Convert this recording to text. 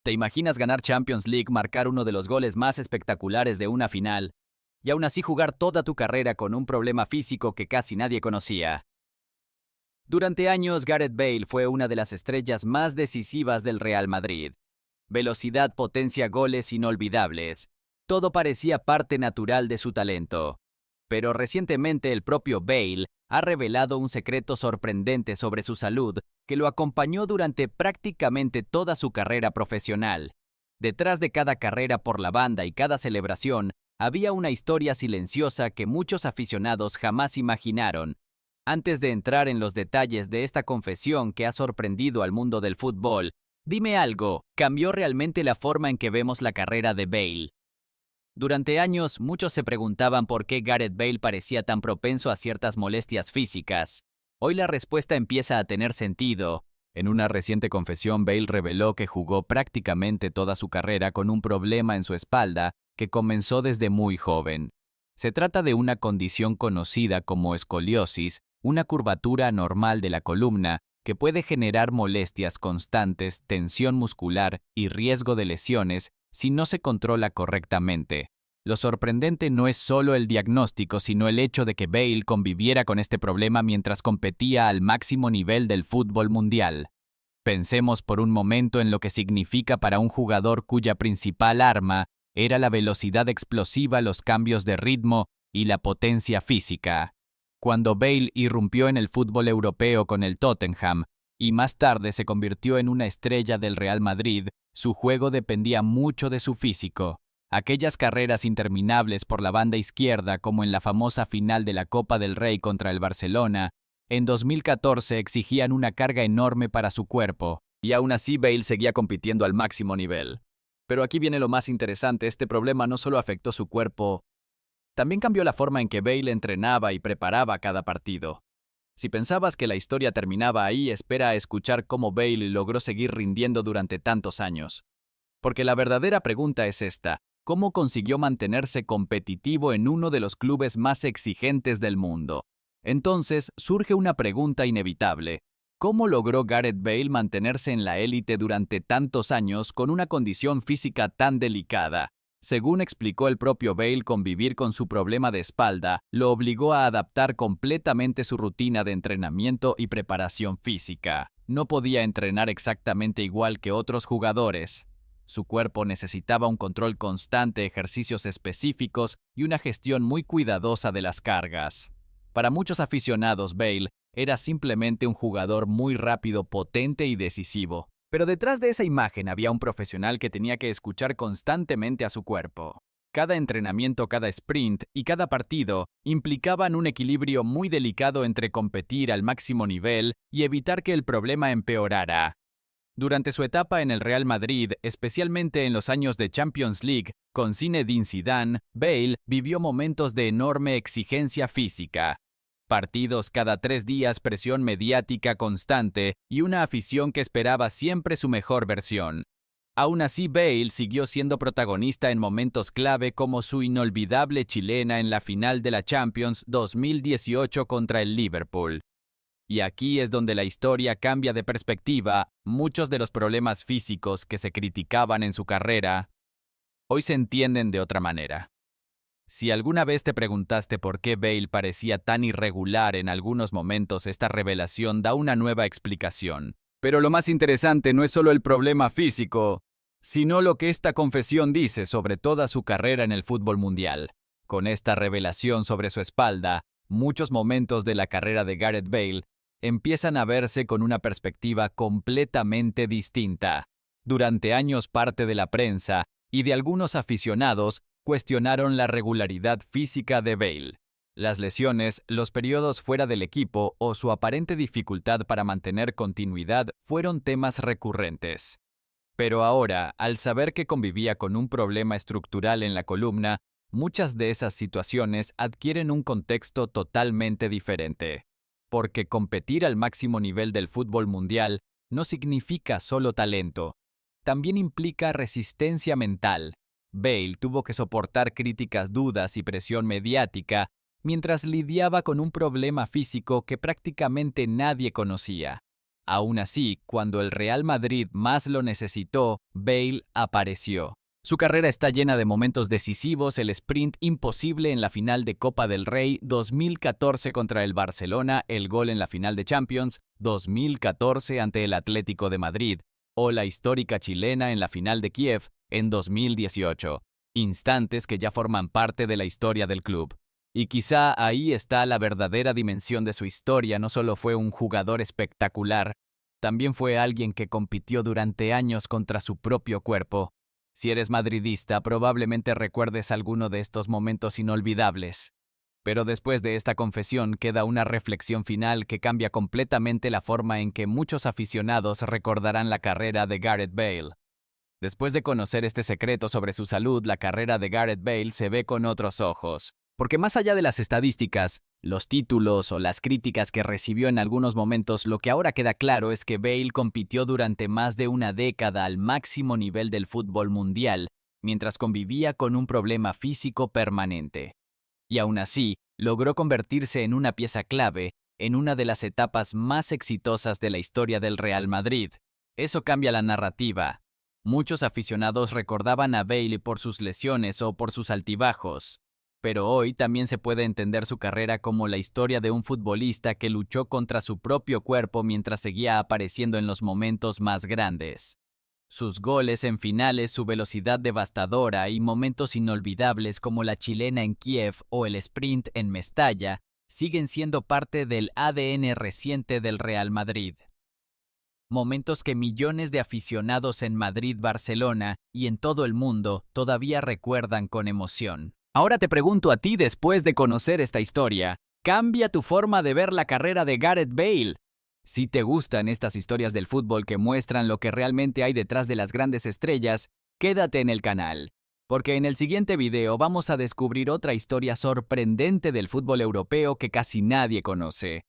¿Te imaginas ganar Champions League, marcar uno de los goles más espectaculares de una final, y aún así jugar toda tu carrera con un problema físico que casi nadie conocía? Durante años, Gareth Bale fue una de las estrellas más decisivas del Real Madrid. Velocidad, potencia, goles inolvidables. Todo parecía parte natural de su talento. Pero recientemente el propio Bale ha revelado un secreto sorprendente sobre su salud que lo acompañó durante prácticamente toda su carrera profesional. Detrás de cada carrera por la banda y cada celebración, había una historia silenciosa que muchos aficionados jamás imaginaron. Antes de entrar en los detalles de esta confesión que ha sorprendido al mundo del fútbol, dime algo, ¿cambió realmente la forma en que vemos la carrera de Bale? Durante años, muchos se preguntaban por qué Gareth Bale parecía tan propenso a ciertas molestias físicas. Hoy la respuesta empieza a tener sentido. En una reciente confesión, Bale reveló que jugó prácticamente toda su carrera con un problema en su espalda que comenzó desde muy joven. Se trata de una condición conocida como escoliosis, una curvatura anormal de la columna que puede generar molestias constantes, tensión muscular y riesgo de lesiones si no se controla correctamente. Lo sorprendente no es solo el diagnóstico, sino el hecho de que Bale conviviera con este problema mientras competía al máximo nivel del fútbol mundial. Pensemos por un momento en lo que significa para un jugador cuya principal arma era la velocidad explosiva, los cambios de ritmo y la potencia física. Cuando Bale irrumpió en el fútbol europeo con el Tottenham y más tarde se convirtió en una estrella del Real Madrid, su juego dependía mucho de su físico. Aquellas carreras interminables por la banda izquierda, como en la famosa final de la Copa del Rey contra el Barcelona, en 2014 exigían una carga enorme para su cuerpo, y aún así Bale seguía compitiendo al máximo nivel. Pero aquí viene lo más interesante, este problema no solo afectó su cuerpo, también cambió la forma en que Bale entrenaba y preparaba cada partido. Si pensabas que la historia terminaba ahí, espera a escuchar cómo Bale logró seguir rindiendo durante tantos años. Porque la verdadera pregunta es esta: ¿cómo consiguió mantenerse competitivo en uno de los clubes más exigentes del mundo? Entonces surge una pregunta inevitable. ¿Cómo logró Gareth Bale mantenerse en la élite durante tantos años con una condición física tan delicada? Según explicó el propio Bale, convivir con su problema de espalda lo obligó a adaptar completamente su rutina de entrenamiento y preparación física. No podía entrenar exactamente igual que otros jugadores. Su cuerpo necesitaba un control constante, ejercicios específicos y una gestión muy cuidadosa de las cargas. Para muchos aficionados, Bale era simplemente un jugador muy rápido, potente y decisivo. Pero detrás de esa imagen había un profesional que tenía que escuchar constantemente a su cuerpo. Cada entrenamiento, cada sprint y cada partido implicaban un equilibrio muy delicado entre competir al máximo nivel y evitar que el problema empeorara. Durante su etapa en el Real Madrid, especialmente en los años de Champions League, con Zinedine Zidane, Bale vivió momentos de enorme exigencia física. Partidos cada 3 días, presión mediática constante y una afición que esperaba siempre su mejor versión. Aún así, Bale siguió siendo protagonista en momentos clave como su inolvidable chilena en la final de la Champions 2018 contra el Liverpool. Y aquí es donde la historia cambia de perspectiva. Muchos de los problemas físicos que se criticaban en su carrera hoy se entienden de otra manera. Si alguna vez te preguntaste por qué Bale parecía tan irregular en algunos momentos, esta revelación da una nueva explicación. Pero lo más interesante no es solo el problema físico, sino lo que esta confesión dice sobre toda su carrera en el fútbol mundial. Con esta revelación sobre su espalda, muchos momentos de la carrera de Gareth Bale empiezan a verse con una perspectiva completamente distinta. Durante años, parte de la prensa y de algunos aficionados cuestionaron la regularidad física de Bale. Las lesiones, los periodos fuera del equipo o su aparente dificultad para mantener continuidad fueron temas recurrentes. Pero ahora, al saber que convivía con un problema estructural en la columna, muchas de esas situaciones adquieren un contexto totalmente diferente. Porque competir al máximo nivel del fútbol mundial no significa solo talento, también implica resistencia mental. Bale tuvo que soportar críticas, dudas y presión mediática mientras lidiaba con un problema físico que prácticamente nadie conocía. Aún así, cuando el Real Madrid más lo necesitó, Bale apareció. Su carrera está llena de momentos decisivos, el sprint imposible en la final de Copa del Rey 2014 contra el Barcelona, el gol en la final de Champions 2014 ante el Atlético de Madrid, o la histórica chilena en la final de Kiev en 2018. Instantes que ya forman parte de la historia del club. Y quizá ahí está la verdadera dimensión de su historia. No solo fue un jugador espectacular, también fue alguien que compitió durante años contra su propio cuerpo. Si eres madridista, probablemente recuerdes alguno de estos momentos inolvidables. Pero después de esta confesión queda una reflexión final que cambia completamente la forma en que muchos aficionados recordarán la carrera de Gareth Bale. Después de conocer este secreto sobre su salud, la carrera de Gareth Bale se ve con otros ojos. Porque más allá de las estadísticas, los títulos o las críticas que recibió en algunos momentos, lo que ahora queda claro es que Bale compitió durante más de una década al máximo nivel del fútbol mundial, mientras convivía con un problema físico permanente. Y aún así, logró convertirse en una pieza clave en una de las etapas más exitosas de la historia del Real Madrid. Eso cambia la narrativa. Muchos aficionados recordaban a Bale por sus lesiones o por sus altibajos. Pero hoy también se puede entender su carrera como la historia de un futbolista que luchó contra su propio cuerpo mientras seguía apareciendo en los momentos más grandes. Sus goles en finales, su velocidad devastadora y momentos inolvidables como la chilena en Kiev o el sprint en Mestalla siguen siendo parte del ADN reciente del Real Madrid. Momentos que millones de aficionados en Madrid, Barcelona y en todo el mundo todavía recuerdan con emoción. Ahora te pregunto a ti, después de conocer esta historia, ¿cambia tu forma de ver la carrera de Gareth Bale? Si te gustan estas historias del fútbol que muestran lo que realmente hay detrás de las grandes estrellas, quédate en el canal, porque en el siguiente video vamos a descubrir otra historia sorprendente del fútbol europeo que casi nadie conoce.